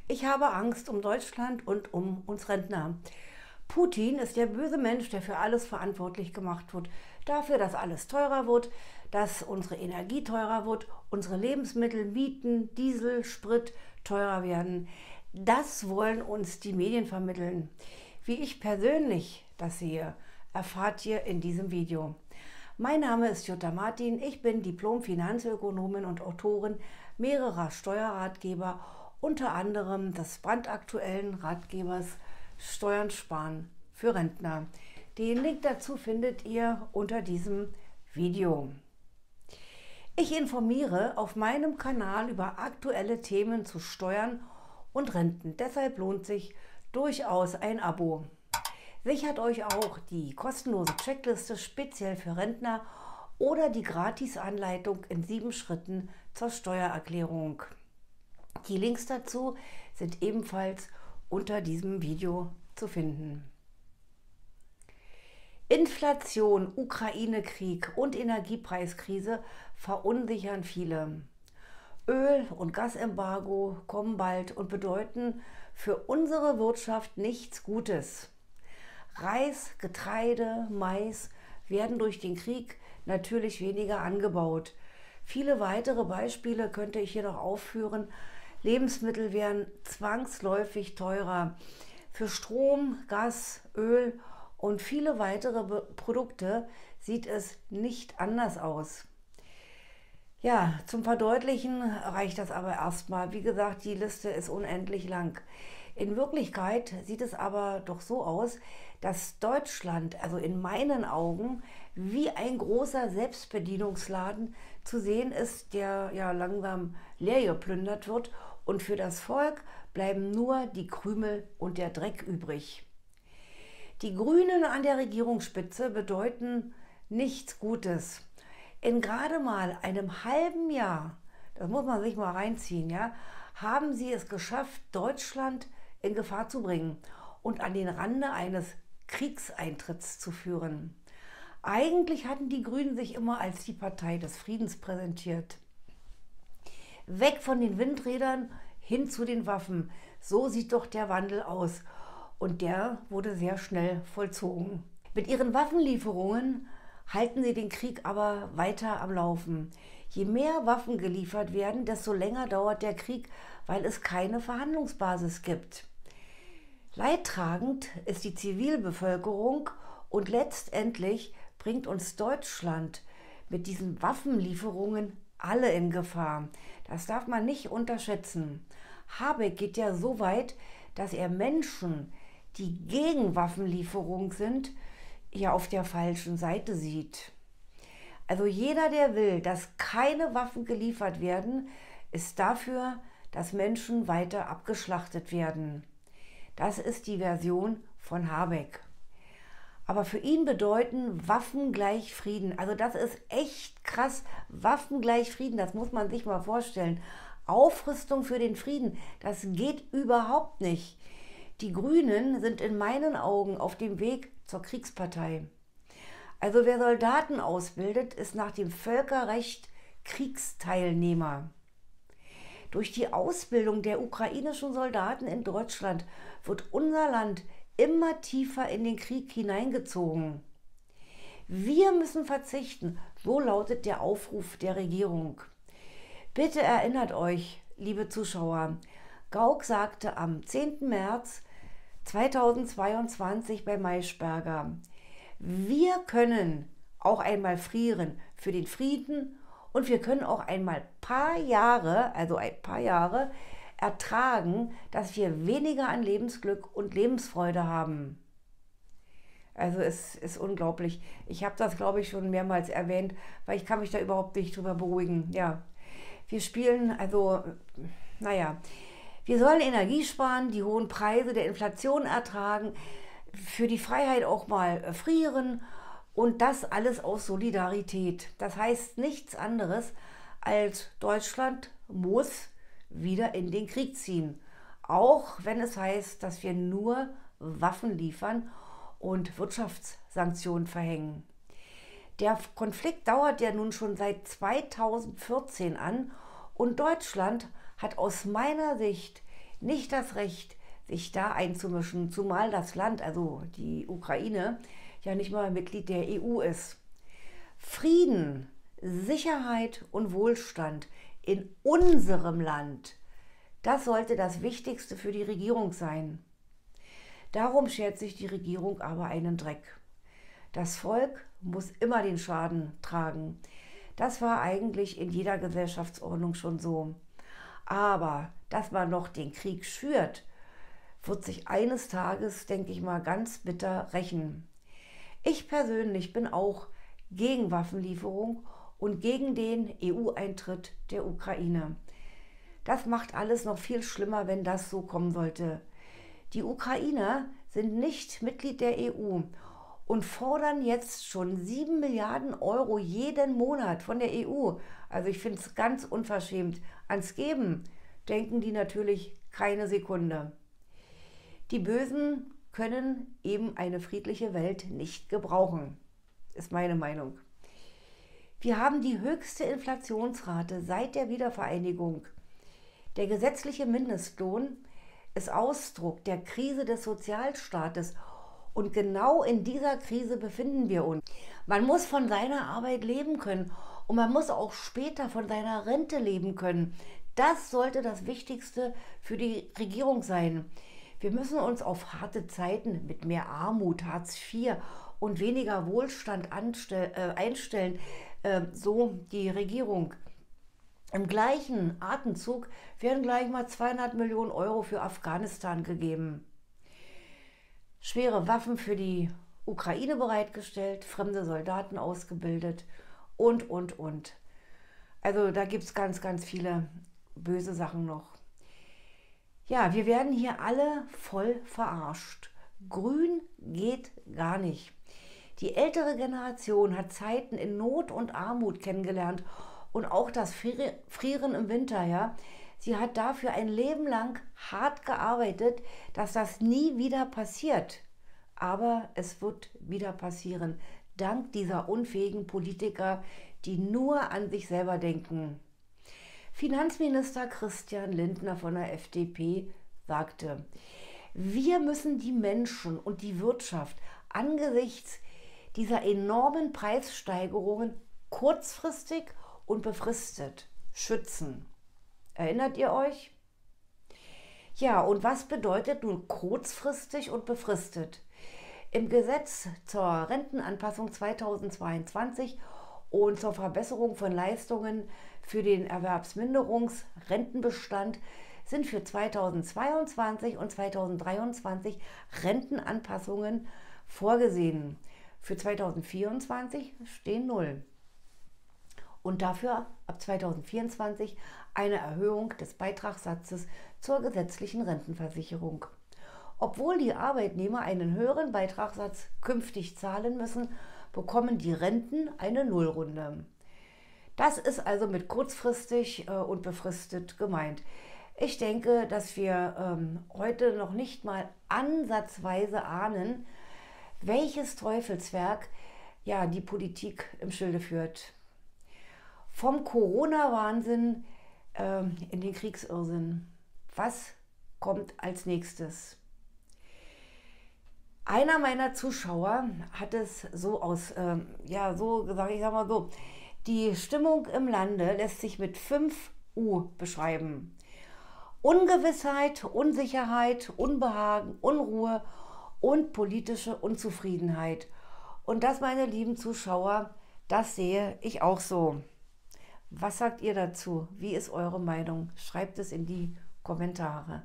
Ich habe Angst um Deutschland und um uns Rentner. Putin ist der böse Mensch, der für alles verantwortlich gemacht wird. Dafür, dass alles teurer wird, dass unsere Energie teurer wird, unsere Lebensmittel, Mieten, Diesel, Sprit teurer werden. Das wollen uns die Medien vermitteln. Wie ich persönlich das sehe, erfahrt ihr in diesem Video. Mein Name ist Jutta Martin, ich bin Diplom-Finanzökonomin und Autorin mehrerer Steuerratgeber, unter anderem des brandaktuellen Ratgebers Steuern sparen für Rentner. Den Link dazu findet ihr unter diesem Video. Ich informiere auf meinem Kanal über aktuelle Themen zu Steuern und Renten. Deshalb lohnt sich durchaus ein Abo. Sichert euch auch die kostenlose Checkliste speziell für Rentner oder die Gratis-Anleitung in 7 Schritten zur Steuererklärung. Die Links dazu sind ebenfalls unter diesem Video zu finden. Inflation, Ukraine-Krieg und Energiepreiskrise verunsichern viele. Öl- und Gasembargo kommen bald und bedeuten für unsere Wirtschaft nichts Gutes. Reis, Getreide, Mais werden durch den Krieg natürlich weniger angebaut. Viele weitere Beispiele könnte ich hier noch aufführen. Lebensmittel werden zwangsläufig teurer. Für Strom, Gas, Öl und viele weitere Produkte sieht es nicht anders aus. Ja, zum Verdeutlichen reicht das aber erstmal. Wie gesagt, die Liste ist unendlich lang. In Wirklichkeit sieht es aber doch so aus, dass Deutschland, also in meinen Augen, wie ein großer Selbstbedienungsladen zu sehen ist, der ja langsam leer geplündert wird, und für das Volk bleiben nur die Krümel und der Dreck übrig. Die Grünen an der Regierungsspitze bedeuten nichts Gutes. In gerade mal einem halben Jahr, das muss man sich mal reinziehen, ja, haben sie es geschafft, Deutschland in Gefahr zu bringen und an den Rande eines Kriegseintritts zu führen. Eigentlich hatten die Grünen sich immer als die Partei des Friedens präsentiert. Weg von den Windrädern hin zu den Waffen. So sieht doch der Wandel aus. Und der wurde sehr schnell vollzogen. Mit ihren Waffenlieferungen halten sie den Krieg aber weiter am Laufen. Je mehr Waffen geliefert werden, desto länger dauert der Krieg, weil es keine Verhandlungsbasis gibt. Leidtragend ist die Zivilbevölkerung und letztendlich bringt uns Deutschland mit diesen Waffenlieferungen alle in Gefahr. Das darf man nicht unterschätzen. Habeck geht ja so weit, dass er Menschen, die gegen Waffenlieferung sind, ja auf der falschen Seite sieht. Also jeder, der will, dass keine Waffen geliefert werden, ist dafür, dass Menschen weiter abgeschlachtet werden. Das ist die Version von Habeck. Aber für ihn bedeuten Waffen gleich Frieden. Also das ist echt krass. Waffen gleich Frieden, das muss man sich mal vorstellen. Aufrüstung für den Frieden, das geht überhaupt nicht. Die Grünen sind in meinen Augen auf dem Weg zur Kriegspartei. Also wer Soldaten ausbildet, ist nach dem Völkerrecht Kriegsteilnehmer. Durch die Ausbildung der ukrainischen Soldaten in Deutschland wird unser Land immer tiefer in den Krieg hineingezogen. Wir müssen verzichten, so lautet der Aufruf der Regierung. Bitte erinnert euch, liebe Zuschauer, Gauck sagte am 10. März 2022 bei Maischberger: Wir können auch einmal frieren für den Frieden und wir können auch einmal ein paar Jahre ertragen, dass wir weniger an Lebensglück und Lebensfreude haben. Also es ist unglaublich. Ich habe das, glaube ich, schon mehrmals erwähnt, weil ich kann mich da überhaupt nicht drüber beruhigen. Ja, wir spielen, also, naja, wir sollen Energie sparen, die hohen Preise der Inflation ertragen, für die Freiheit auch mal frieren und das alles aus Solidarität. Das heißt nichts anderes als Deutschland muss wieder in den Krieg ziehen. Auch wenn es heißt, dass wir nur Waffen liefern und Wirtschaftssanktionen verhängen. Der Konflikt dauert ja nun schon seit 2014 an und Deutschland hat aus meiner Sicht nicht das Recht, sich da einzumischen, zumal das Land, also die Ukraine, ja nicht mal Mitglied der EU ist. Frieden, Sicherheit und Wohlstand in unserem Land, das sollte das Wichtigste für die Regierung sein. Darum schert sich die Regierung aber einen Dreck. Das Volk muss immer den Schaden tragen. Das war eigentlich in jeder Gesellschaftsordnung schon so. Aber dass man noch den Krieg schürt, wird sich eines Tages, denke ich mal, ganz bitter rächen. Ich persönlich bin auch gegen Waffenlieferung und gegen den EU-Eintritt der Ukraine. Das macht alles noch viel schlimmer, wenn das so kommen sollte. Die Ukrainer sind nicht Mitglied der EU und fordern jetzt schon 7 Milliarden Euro jeden Monat von der EU. Also ich finde es ganz unverschämt. Ans Geben denken die natürlich keine Sekunde. Die Bösen können eben eine friedliche Welt nicht gebrauchen, ist meine Meinung. Wir haben die höchste Inflationsrate seit der Wiedervereinigung. Der gesetzliche Mindestlohn ist Ausdruck der Krise des Sozialstaates und genau in dieser Krise befinden wir uns. Man muss von seiner Arbeit leben können und man muss auch später von seiner Rente leben können. Das sollte das Wichtigste für die Regierung sein. Wir müssen uns auf harte Zeiten mit mehr Armut, Hartz IV und weniger Wohlstand einstellen, so die Regierung. Im gleichen Atemzug werden gleich mal 200 Millionen Euro für Afghanistan gegeben. Schwere Waffen für die Ukraine bereitgestellt, fremde Soldaten ausgebildet und. Also da gibt es ganz, ganz viele böse Sachen noch. Ja, wir werden hier alle voll verarscht. Grün geht gar nicht. Die ältere Generation hat Zeiten in Not und Armut kennengelernt und auch das Frieren im Winter, ja. Sie hat dafür ein Leben lang hart gearbeitet, dass das nie wieder passiert. Aber es wird wieder passieren, dank dieser unfähigen Politiker, die nur an sich selber denken. Finanzminister Christian Lindner von der FDP sagte, wir müssen die Menschen und die Wirtschaft angesichts dieser enormen Preissteigerungen kurzfristig und befristet schützen. Erinnert ihr euch? Ja, und was bedeutet nun kurzfristig und befristet? Im Gesetz zur Rentenanpassung 2022 und zur Verbesserung von Leistungen für den Erwerbsminderungsrentenbestand sind für 2022 und 2023 Rentenanpassungen vorgesehen. Für 2024 stehen 0. Und dafür ab 2024 eine Erhöhung des Beitragssatzes zur gesetzlichen Rentenversicherung. Obwohl die Arbeitnehmer einen höheren Beitragssatz künftig zahlen müssen, bekommen die Renten eine Nullrunde. Das ist also mit kurzfristig und befristet gemeint. Ich denke, dass wir heute noch nicht mal ansatzweise ahnen, welches Teufelswerk ja die Politik im Schilde führt. Vom Corona-Wahnsinn in den Kriegsirrsinn. Was kommt als nächstes? Einer meiner Zuschauer hat es so so gesagt, ich sag mal so, die Stimmung im Lande lässt sich mit 5 U beschreiben. Ungewissheit, Unsicherheit, Unbehagen, Unruhe und politische Unzufriedenheit. Und das, meine lieben Zuschauer, das sehe ich auch so. Was sagt ihr dazu? Wie ist eure Meinung? Schreibt es in die Kommentare.